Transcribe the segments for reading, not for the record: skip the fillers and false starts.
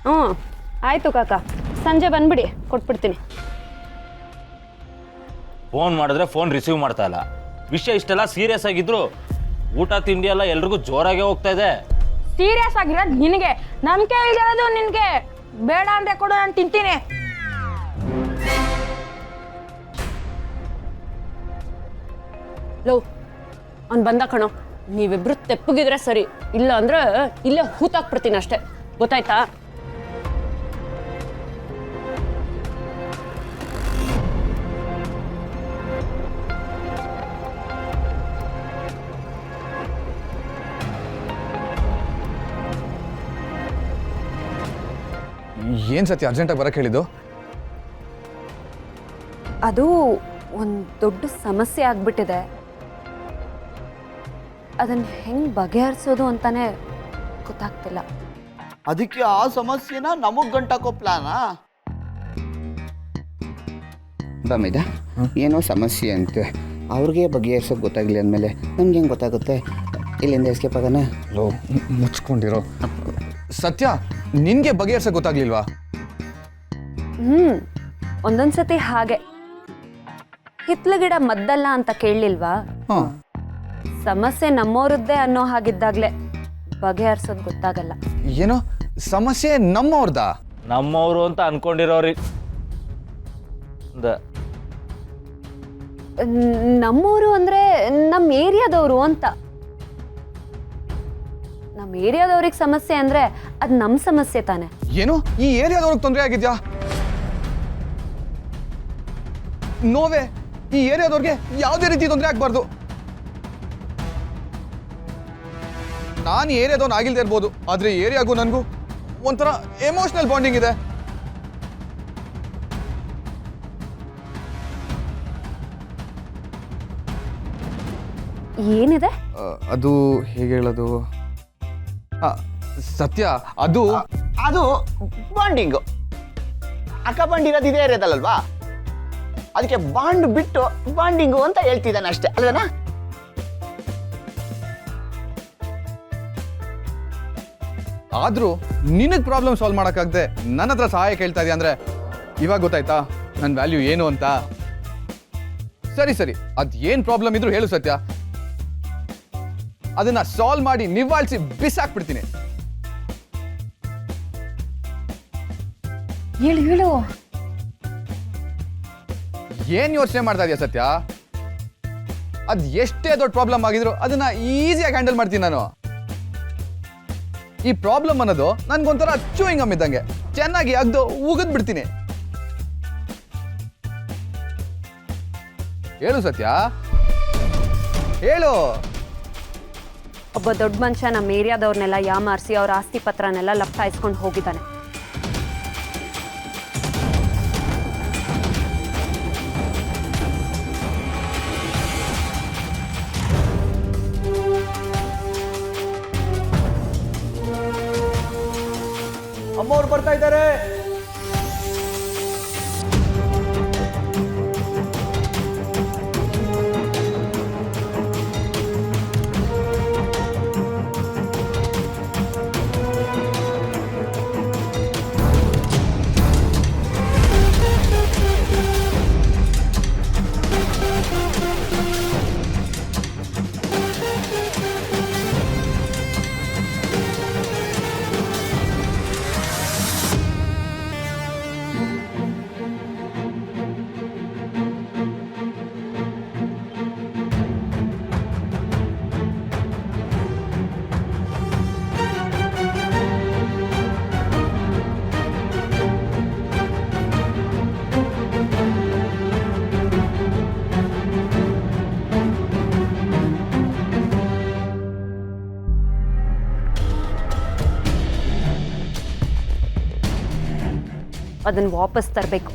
ಹ್ಞೂ ಆಯಿತು ಕಾಕ, ಸಂಜೆ ಬಂದ್ಬಿಡಿ, ಕೊಟ್ಬಿಡ್ತೀನಿ. ಫೋನ್ ಮಾಡಿದ್ರೆ ಫೋನ್ ರಿಸೀವ್ ಮಾಡ್ತಾ ಇಲ್ಲ. ವಿಷಯ ಇಷ್ಟೆಲ್ಲ ಸೀರಿಯಸ್ ಆಗಿದ್ರು ಊಟ ತಿಂಡಿ ಎಲ್ಲ ಎಲ್ರಿಗೂ ಜೋರಾಗೆ ಹೋಗ್ತಾ ಇದೆ. ಸೀರಿಯಸ್ ಆಗಿರೋದು ನಿನಗೆ, ನಂಬಿಕೆ ಇರೋದು ನಿನಗೆ. ಬೇಡ ಅಂದ್ರೆ ಕೊಡು, ನಾನು ತಿಂತೀನಿ. ಲೋ ಅವ್ನು ಬಂದ ಕಣೋ, ನೀವಿಬ್ರು ತೆಪ್ಪಗಿದ್ರೆ ಸರಿ, ಇಲ್ಲ ಅಂದ್ರೆ ಇಲ್ಲೇ ಹೂತಾಕ್ಬಿಡ್ತೀನಿ ಅಷ್ಟೇ, ಗೊತ್ತಾಯ್ತಾ? ಏನು ಸತ್ಯ ಅರ್ಜೆಂಟಾಗಿ ಬರಕ್ಕೆ ಹೇಳಿದ್ದು? ಅದು ಒಂದು ದೊಡ್ಡ ಸಮಸ್ಯೆ ಆಗ್ಬಿಟ್ಟಿದೆ, ಅದನ್ನು ಹೆಂಗೆ ಬಗೆಹರಿಸೋದು ಅಂತಾನೆ ಗೊತ್ತಾಗ್ತಿಲ್ಲ. ಅದಕ್ಕೆ ಆ ಸಮಸ್ಯೆನ ನಮಗ್ ಗಂಟಾಕೋ ಪ್ಲಾನಾ? ಬಮ್ಮಿದ ಏನೋ ಸಮಸ್ಯೆ ಅಂತೆ, ಅವ್ರಿಗೆ ಬಗೆಹರಿಸೋಕೆ ಗೊತ್ತಾಗಲಿ ಅಂದಮೇಲೆ ನಮ್ಗೆ ಹೆಂಗೆ ಗೊತ್ತಾಗುತ್ತೆ? ಇಲ್ಲಿಂದ ಎಸ್ಕೇಪ್ ಆಗೋಣ. ಲೋ ಮುಚ್ಕೊಂಡಿರೋ. ಸತ್ಯ ನಿನಗೆ ಬಗೆಹರಿಸೋಕೆ ಗೊತ್ತಾಗ್ಲಿಲ್ವಾ? ಒಂದೊಂದ್ಸತಿ ಹಾಗೆ. ಹಿತ್ಲು ಗಿಡ ಮದ್ದಲ್ಲ ಅಂತ ಕೇಳಲಿಲ್ವಾ? ಹಾಂ, ಸಮಸ್ಯೆ ನಮ್ಮವ್ರದ್ದೇ ಅನ್ನೋ ಹಾಗಿದ್ದಾಗಲೇ ಬಗೆಹರಿಸೋದು ಗೊತ್ತಾಗಲ್ಲ. ಏನೋ ಸಮಸ್ಯೆ ನಮ್ಮವ್ರದ? ನಮ್ಮವರು ಅಂತ ಅನ್ಕೊಂಡಿರೋರಿ ನಮ್ಮೂರು ಅಂದ್ರೆ ನಮ್ಮ ಏರಿಯಾದವರು ಅಂತ. ನಮ್ಮ ಏರಿಯಾದವ್ರಿಗೆ ಸಮಸ್ಯೆ ಅಂದ್ರೆ ಅದು ನಮ್ಮ ಸಮಸ್ಯೆ ತಾನೆ. ಏನು ಈ ಏರಿಯಾದವ್ರಿಗೆ ತೊಂದರೆ ಆಗಿದ್ಯಾ? ನೋವೇ, ಈ ಏರಿಯಾದವ್ರಿಗೆ ಯಾವುದೇ ರೀತಿ ತೊಂದರೆ ಆಗ್ಬಾರ್ದು. ನಾನು ಏರಿಯಾದವ್ನು ಆಗಿಲ್ದೇ ಇರ್ಬೋದು, ಆದ್ರೆ ಏರಿಯಾಗೂ ನನಗೂ ಒಂಥರ ಎಮೋಷನಲ್ ಬಾಂಡಿಂಗ್ ಇದೆ. ಏನಿದೆ? ಅದು ಹೇಗೆ ಹೇಳೋದು? ಸತ್ಯ ಅದು ಅದು ಬಾಂಡಿಂಗು. ಅಕ್ಕ ಬಂಡಿರೋದು ಇದೇ ಏರಿಯಾದಲ್ಲಲ್ವಾ, ಅದಕ್ಕೆ ಬಾಂಡ್ ಬಿಟ್ಟು ಬಾಂಡಿಂಗು ಅಂತ ಹೇಳ್ತಿದ್ದಾನೆ ಅಷ್ಟೇ ಅಲ್ವೇನಾ? ಆದ್ರೂ ನಿನಗೆ ಪ್ರಾಬ್ಲಮ್ ಸಾಲ್ವ್ ಮಾಡೋಕ್ಕಾಗದೆ ನನ್ನ ಹತ್ರ ಸಹಾಯ ಕೇಳ್ತಾ ಇದೆಯಾ ಅಂದ್ರೆ ಇವಾಗ ಗೊತ್ತಾಯ್ತಾ ನನ್ನ ವ್ಯಾಲ್ಯೂ ಏನು ಅಂತ? ಸರಿ ಸರಿ, ಅದ್ ಏನ್ ಪ್ರಾಬ್ಲಮ್ ಇದ್ರು ಹೇಳು ಸತ್ಯ, ಅದನ್ನ ಸಾಲ್ವ್ ಮಾಡಿ ನಿವಾಳಿಸಿ ಬಿಸಾಕ್ಬಿಡ್ತೀನಿ. ಹೇಳು ಹೇಳು. ಏನ್ ಯೋಚನೆ ಮಾಡ್ತಾ ಇದೆಯಾ ಸತ್ಯ? ಅದ್ ಎಷ್ಟೇ ದೊಡ್ಡ ಪ್ರಾಬ್ಲಮ್ ಆಗಿದ್ರು ಅದನ್ನ ಈಸಿಯಾಗಿ ಹ್ಯಾಂಡಲ್ ಮಾಡ್ತೀನಿ ನಾನು. ಈ ಪ್ರಾಬ್ಲಮ್ ಅನ್ನೋದು ನನ್ಗೊಂಥರ ಚೂಯಿಂಗ್ ಗಮ್ ಇದ್ದಂಗೆ, ಚೆನ್ನಾಗಿ ಅಗ್ದು ಉಗಿದ್ ಬಿಡ್ತೀನಿ. ಹೇಳು ಸತ್ಯ, ಹೇಳು. ಒಬ್ಬ ದೊಡ್ಡ ಮನುಷ್ಯ ನಮ್ಮ ಏರಿಯಾದವ್ರನ್ನೆಲ್ಲ ಯಾಮಾರಿಸಿ ಅವ್ರ ಆಸ್ತಿ ಪತ್ರನೆಲ್ಲ ಲಪ್ಟಾಯಿಸ್ಕೊಂಡು ಹೋಗಿದ್ದಾನೆ. ಅಮ್ಮವ್ರು ಬರ್ತಾ ಇದ್ದಾರೆ. ಅದನ್ನು ವಾಪಸ್ ತರಬೇಕು.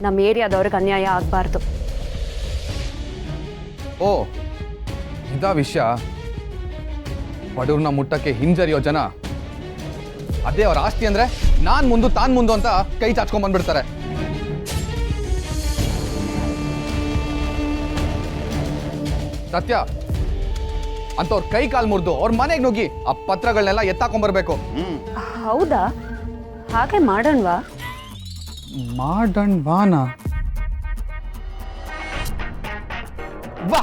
ನಮ್ಮ ಏರಿಯಾದವ್ರಿಗೆ ಅನ್ಯಾಯ ಆಗಬಾರ್ದು. ಓ ಇದಾ ವಿಷಯ? ಬಡವ್ರನ್ನ ಮುಟ್ಟಕ್ಕೆ ಹಿಂಜರಿಯೋ ಜನ ಅದೇ ಅವ್ರ ಆಸ್ತಿ ಅಂದ್ರೆ ನಾನ್ ಮುಂದು ತಾನ್ ಮುಂದು ಅಂತ ಕೈ ಚಾಚ್ಕೊಂಡ್ ಬಂದ್ಬಿಡ್ತಾರೆ. ಸತ್ಯ ಅಂತವ್ರ ಕೈ ಕಾಲು ಮುರಿದು ಅವ್ರ ಮನೆಗೆ ನುಗ್ಗಿ ಆ ಪತ್ರಗಳನ್ನೆಲ್ಲ ಎತ್ತಾಕೊಂಡ್ಬರ್ಬೇಕು. ಹೌದಾ? ಹಾಗೆ ಮಾಡೋಣವಾ? ಮಾಡಣ್ವಾನ? ವಾ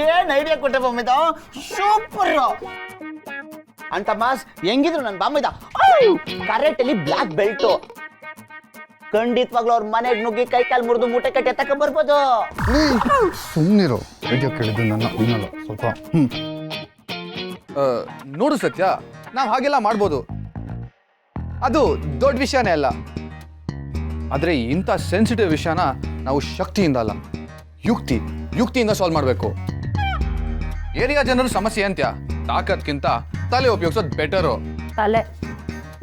ಏನ್ ಐಡಿಯಾ ಕೊಟ್ಟೆ ಬಾಮೈದ, ಸೂಪರ್. ಅಂತ ಮಾಸ್ ಹೆಂಗಿದ್ರು ನನ್ನ ಬಾಮೈದ ಕರೆಕ್ಟಲ್ಲಿ ಬ್ಲಾಕ್ ಬೆಲ್ಟ್. ಖಂಡಿತವಾಗ್ಲೂ ಅವ್ರ ಮನೆಗೆ ನುಗ್ಗಿ ಕೈ ಕಾಲು ಮುರಿದು ಮೂಟೆ ಕಟ್ಟಿ ಎತ್ತಕ ಬರ್ಬೋದು. ಸುಮ್ಮನಿರು, ವಿಡಿಯೋ ಕೇಳಿದ್ದು ನನ್ನ ಇನ್ನಲ್ಲ ಸ್ವಲ್ಪ. ನೋಡು ಸತ್ಯ, ನಾವು ಹಾಗೆಲ್ಲ ಮಾಡ್ಬೋದು, ಅದು ದೊಡ್ಡ ವಿಷಯನೇ ಅಲ್ಲ. ಆದರೆ ಇಂಥ ಸೆನ್ಸಿಟಿವ್ ವಿಷಯನ ನಾವು ಶಕ್ತಿಯಿಂದ ಅಲ್ಲ, ಯುಕ್ತಿಯಿಂದ ಸಾಲ್ವ್ ಮಾಡಬೇಕು. ಏರಿಯಾ ಜನರು ಸಮಸ್ಯೆ ಅಂತ್ಯ ತಾಕತ್ಕಿಂತ ತಲೆ ಉಪಯೋಗಿಸೋದು ಬೆಟರು. ತಲೆ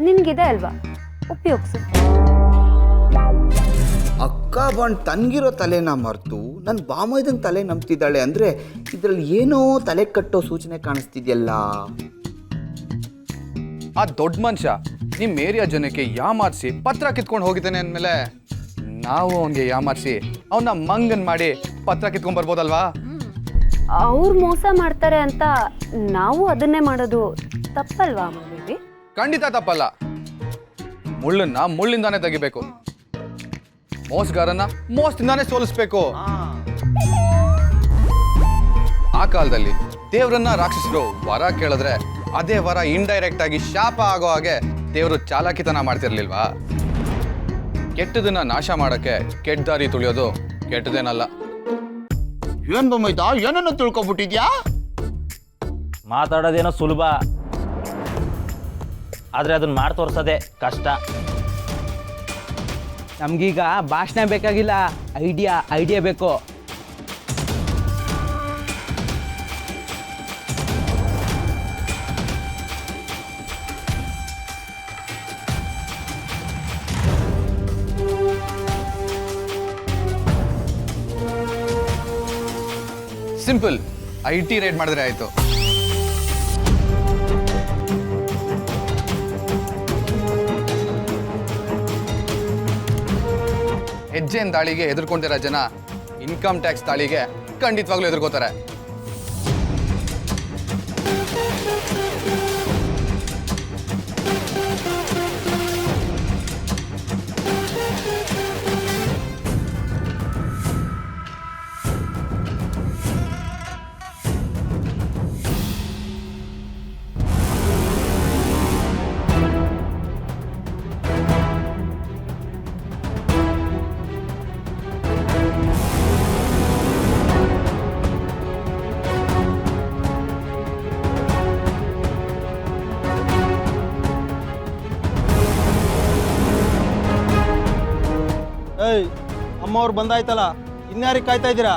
ನಿನ್ಗಿದೆ ಅಲ್ವಾ, ಉಪಯೋಗಿಸು. ಅಕ್ಕ ಬಂಡ್ ತನ್ಗಿರೋ ತಲೆನ ಮರೆತು ನನ್ನ ಬಾಮೈದನ್ ತಲೆ ನಂಬ್ತಿದ್ದಾಳೆ ಅಂದರೆ ಇದರಲ್ಲಿ ಏನೋ ತಲೆ ಕಟ್ಟೋ ಸೂಚನೆ ಕಾಣಿಸ್ತಿದೆಯಲ್ಲ. ಆ ದೊಡ್ಡ ಮನುಷ್ಯ ನಿಮ್ಮ ಏರಿಯಾ ಜನಕ್ಕೆ ಯಾಮಾರಿಸಿ ಪತ್ರ ಕಿತ್ಕೊಂಡು ಹೋಗಿದ್ದಾನೆ ಅಂದಮೇಲೆ ನಾವು ಅವನಿಗೆ ಯಾಮಾರಿಸಿ ಅವನ್ನ ಮಂಗನ್ ಮಾಡಿ ಪತ್ರ ಕಿತ್ಕೊಂಡ್ ಬರ್ಬೋದಲ್ವಾ? ಅವ್ರು ಮೋಸ ಮಾಡ್ತಾರೆ ಅಂತ ನಾವು ಅದನ್ನೇ ಮಾಡೋದು ತಪ್ಪಲ್ವಾ ಬೇಬಿ? ಖಂಡಿತ ತಪ್ಪಲ್ಲ. ಮುಳ್ಳನ್ನ ಮುಳ್ಳಿಂದಾನೇ ತೆಗಿಬೇಕು, ಮೋಸಗಾರನ್ನ ಮೋಸದಿಂದಾನೇ ಸೋಲಿಸ್ಬೇಕು. ಆ ಕಾಲದಲ್ಲಿ ದೇವ್ರನ್ನ ರಾಕ್ಷಸರು ವರ ಕೇಳಿದ್ರೆ ಅದೇ ವರ ಇಂಡೈರೆಕ್ಟ್ ಆಗಿ ಶಾಪ ಆಗೋ ಹಾಗೆ ದೇವರು ಚಾಲಾಕಿತನ ಮಾಡ್ತಿರ್ಲಿಲ್ವಾ? ಕೆಟ್ಟದನ್ನ ನಾಶ ಮಾಡಕ್ಕೆ ಕೆಟ್ಟ ದಾರಿ ತುಳಿಯೋದು ಕೆಟ್ಟದೇನಲ್ಲ. ಏನ್ ಬಾಮೈದ ಏನನ್ನ ತಿಳ್ಕೊಬಿಟ್ಟಿದ್ಯಾ? ಮಾತಾಡೋದೇನೋ ಸುಲಭ, ಆದರೆ ಅದನ್ನ ಮಾಡಿ ತೋರ್ಸೋದೇ ಕಷ್ಟ. ನಮಗೀಗ ಭಾಷಣ ಬೇಕಾಗಿಲ್ಲ, ಐಡಿಯಾ ಬೇಕು. ಸಿಂಪಲ್, IT ರೇಡ್ ಮಾಡಿದ್ರೆ ಆಯ್ತು. ಹೆಜ್ಜೆನ್ ದಾಳಿಗೆ ಎದುರ್ಕೊಂಡಿರೋ ಜನ ಇನ್ಕಮ್ ಟ್ಯಾಕ್ಸ್ ದಾಳಿಗೆ ಖಂಡಿತವಾಗ್ಲೂ ಎದುರ್ಕೋತಾರೆ. ಏಯ್, ಅಮ್ಮವ್ರು ಬಂದಾಯ್ತಲ್ಲ, ಇನ್ಯಾರಿಗೆ ಕಾಯ್ತಾ ಇದ್ದೀರಾ?